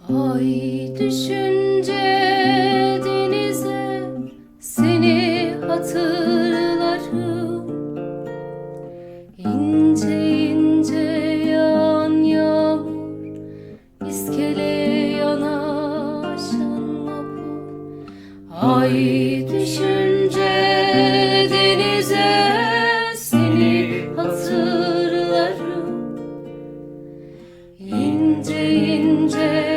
Ay düşünce denize seni hatırlarım. İnce ince yağan yağmur, iskeleye yanaşan vapur. Ay düşünce denize seni hatırlarım. İnce ince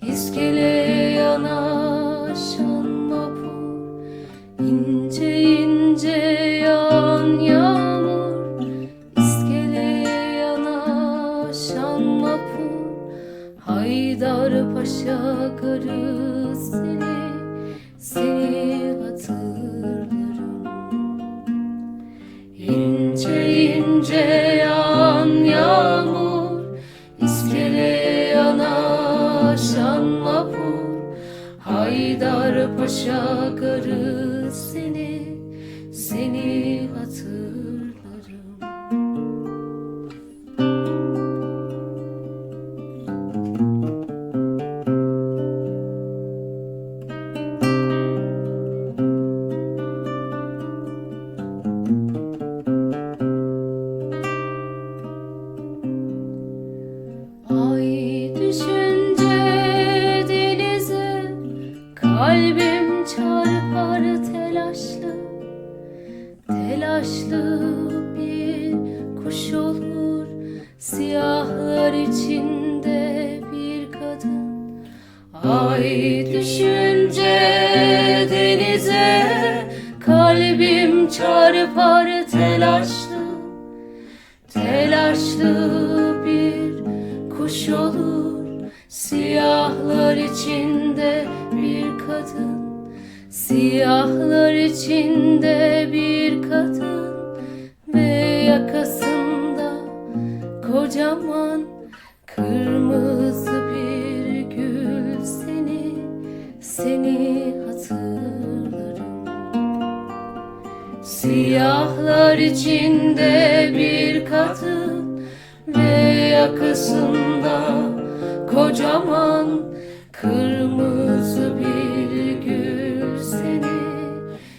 İskeleye yanaşan vapur, ince ince yağan yağmur, iskeleye yanaşan vapur. Haydarpaşa garı seni hatırlarım. İnce ince yağan yağmur, iskeleye yanaşan vapur. Haydarpaşa garı seni hatırlarım. Ay düşünce denize kalbim çarpar telaşlı. Telaşlı bir kuş olur, siyahlar içinde bir kadın. Ay düşünce denize kalbim çarpar telaşlı. Telaşlı bir kuş olur, siyahlar içinde bir kadın. Siyahlar içinde bir kadın ve yakasında kocaman kırmızı bir gül. Seni hatırlarım. Siyahlar içinde bir kadın ve yakasında kocaman kırmızı bir gül.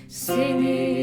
Seni